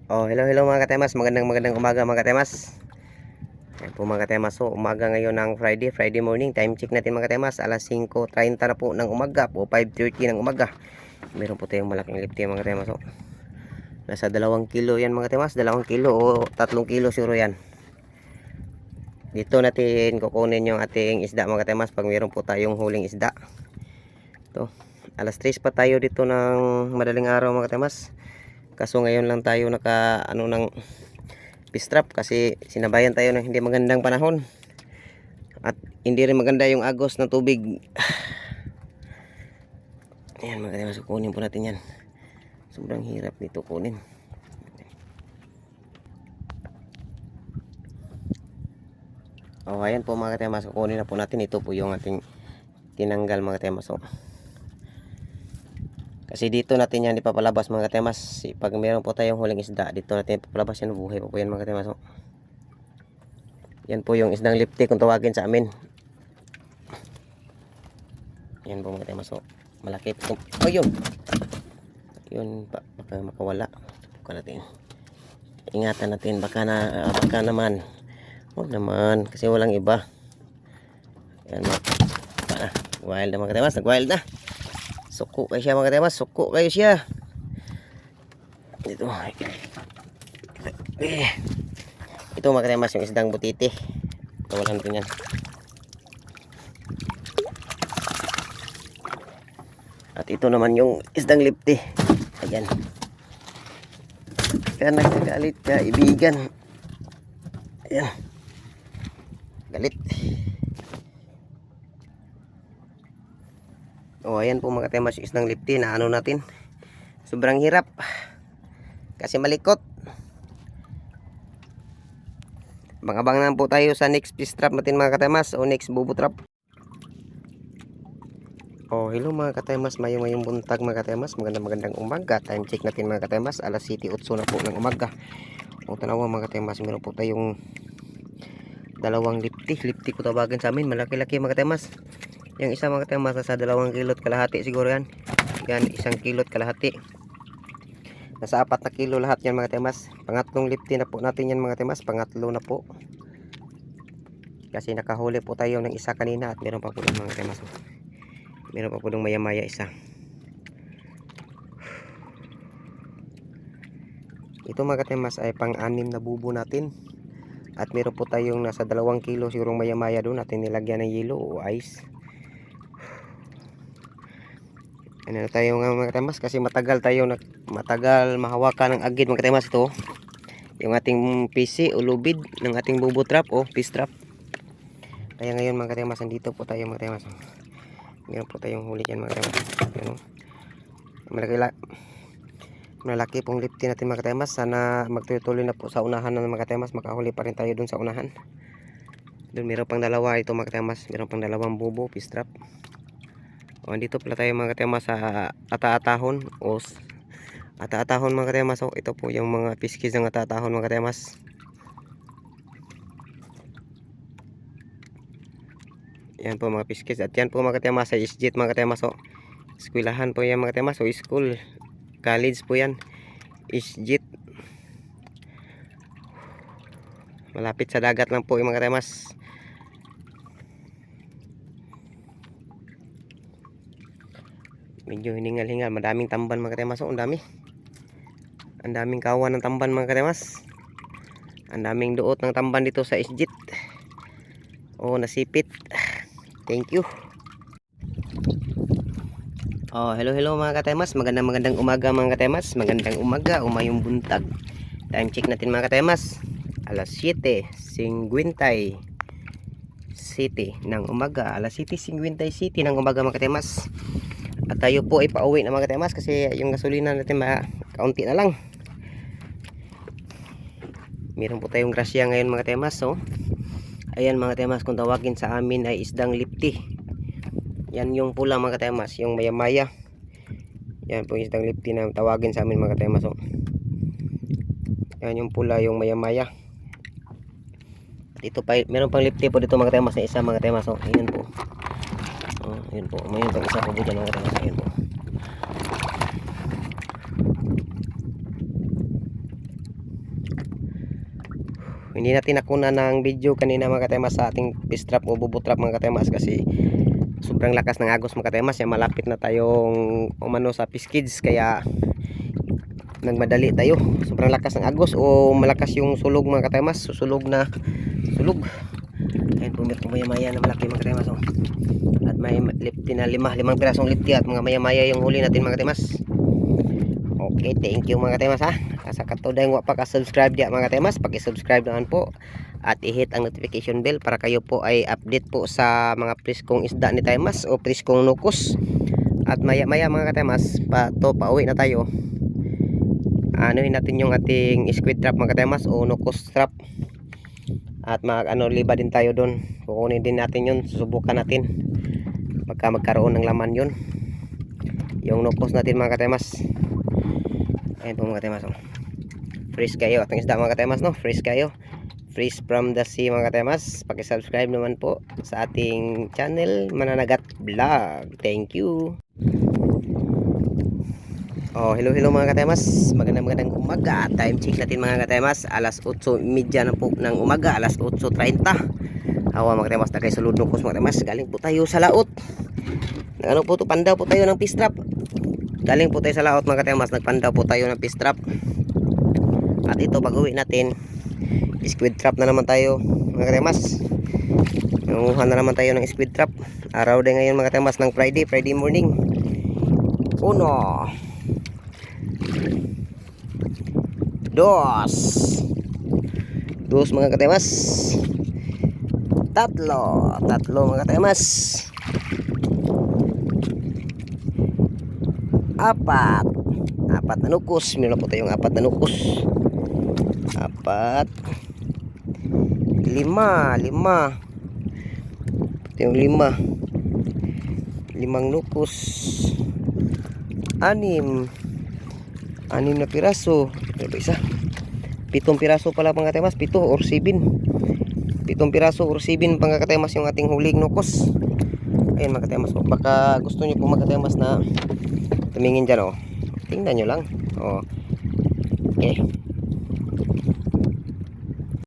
Hello mga katemas, magandang umaga mga katemas. Ayan po mga katemas, so umaga ngayon ng Friday morning. Time check natin mga katemas, alas 5:30 na po ng umaga o 5:30 ng umaga. Meron po tayong malaking lipti mga katemas. So, nasa 2 kilo yan mga katemas, 2 kilo o 3 kilo siguro yan. Dito natin kukunin yung ating isda mga katemas pag meron po tayong huling isda. Ito, alas 3 pa tayo dito ng madaling araw mga katemas. Kaso ngayon lang tayo naka ng fish trap kasi sinabayan tayo ng hindi magandang panahon at hindi rin maganda yung agos ng tubig. Ayan mga katemas, kunin po natin yan. Sobrang hirap dito kunin. Ayan po mga katemas, kunin na po natin. Ito po yung ating tinanggal mga katemas. Kasi dito natin yan ipapalabas mga katemas. Pag meron po tayong huling isda, dito natin ipapalabas yan. Buhay po yan mga katemas. Yan po yung isdang lipti kung tawagin sa amin. Yan po mga katemas. Malaki po. Yun. Yun pa, baka makawala. Bukan natin. Ingatan natin. Baka naman. Huwag naman. Kasi walang iba. Yan mga. Wild na mga katemas. Nag-wild na. Suko kayo siya mga katemas. Suko kayo siya. Dito. Ito mga katemas yung isdang butiti. Tawalan natin yan. At ito naman yung isdang lipti. Ayan. Kaya nagkagalit ka ibigan. Ayan. Galit. Ayan po mga katemas yung isdang lipti na natin. Sobrang hirap. Kasi malikot. Abang-abang na po tayo sa next fish trap natin mga katemas o next bubo trap. Hello mga katemas, mayong buntag mga katemas. Magandang umaga. Time check natin mga katemas, alas 7:08 na po ng umaga. Tanawa mga katemas, meron po tayong dalawang lipti ko tawagin sa amin. Malaki-laki mga katemas. Yung isa mga katemas nasa 2 kilot kalahati siguro yan. Yan, 1 kilot kalahati. Nasa 4 na kilo lahat yan mga temas. Pangatlong lipti na po natin yan mga temas. Pangatlo na po. Kasi nakahuli po tayo ng isa kanina at meron pa po ng mga temas. Meron pa po ng maya-maya isa. Ito mga temas ay pang-anim na bubo natin. At meron po tayong nasa 2 kilo sigurong maya-maya doon. Natin nilagyan ng yelo o ice. Ano tayo nga mga katemas kasi matagal mahawakan ng agid mga katemas. Ito yung ating PC o lubid ng ating bubo trap o fish trap. Kaya ngayon mga katemas, nandito po tayo mga katemas. Meron po tayong huli yan mga katemas. Malaki pong lipti natin mga katemas. Sana magtuloy na po sa unahan ng mga katemas. Makahuli pa rin tayo dun sa unahan. Doon meron pang dalawa ito mga katemas. Meron pang 2 bubo fish trap. Dito pala tayo mga katemas sa ata-atahon o ata-atahon mga katemas. Ito po yung mga piskis ng ata-atahon mga katemas. Yan po mga piskis. At yan po mga katemas sa isjit mga katemas. Eskwelahan po yan mga katemas. School, college po yan. Isjit. Malapit sa dagat lang po yung mga katemas. Medyo hiningal-hingal, madaming tamban mga katemas. Ang dami. Ang daming kawan ng tamban mga katemas. Ang daming duot ng tamban dito sa isjit. Nasipit. Thank you. Hello mga katemas. Magandang umaga mga katemas. Magandang umaga, umayong buntag. Time check natin mga katemas. Alas 7:50 City ng umaga. Alas 7:50 City ng umaga mga katemas. At tayo po ay pauwi na mga katemas kasi yung gasolina natin kaunti na lang. Meron po tayong grasya ngayon mga katemas. Ayan mga katemas, kung tawagin sa amin ay isdang lipti. Yan yung pula mga katemas, yung maya-maya. Yan po yung isdang lipti na tawagin sa amin mga katemas. Yan yung pula, yung maya-maya. At ito pa, meron pang lipti po dito mga katemas na isa mga katemas. Ayan po. Ayan po, mayroon pang isa po dyan mga katemas. Ayan po. Hindi natin nakuna ng video kanina mga katemas sa ating fish trap o bubo trap mga katemas kasi sobrang lakas ng agos mga katemas. Malapit na tayong umano sa fish kids kaya nagmadali tayo. Sobrang lakas ng agos o malakas yung sulog mga katemas. Susulog na sulog. Ayun, pumirto maya-maya na malaki mga katemas. Oh. At may lipti na limang pirasong lipti at mga maya-maya yung huli natin mga katemas. Okay, thank you mga katemas ha. Sa katuday nga pa ka-subscribe dia mga katemas, paki-subscribe naman po at i-hit ang notification bell para kayo po ay update po sa mga preskong isda ni Temas o preskong nukos. At maya-maya mga katemas, pauwi na tayo. Anuhin natin yung ating squid trap mga katemas o nukos trap. At liba din tayo doon. Kukunin din natin yun, susubukan natin. Magkaroon ng laman yun. Yung nukos natin mga katemas. Ayun po mga katemas. Fresh kayo atong isda mga katemas no. Fresh kayo. Fresh from the sea mga katemas. Paki-subscribe naman po sa ating channel Mananagat Vlog. Thank you. Hello mga katemas. Magandang umaga. Time check natin mga katemas. Alas 8:30 na po ng umaga. Alas 8:30. Hawa mga katemas, tagay sulod nukos mga katemas. Galing po tayo sa laot. Ano po to, pandaw po tayo ng fish trap. Galing po tayo sa laot mga katemas. Nagpandaw po tayo ng fish trap. At ito pag uwi natin, squid trap na naman tayo mga katemas. Nanguha na naman tayo ng squid trap. Araw din ngayon mga katemas ng Friday morning. Uno, dos mga katemas. Tatlo mga katemas. Apat na nukos. Meron po tayong apat na nukos. Lima. Ito yung limang nukos. Anim na piraso. Ano ba isa? 7 piraso pala mga katemas. 7 or 7 piraso or 7 mga katemas yung ating huling nukos. Ayun mga katemas. Baka gusto nyo po mga katemas na tumingin dyan tingnan nyo lang. Okay.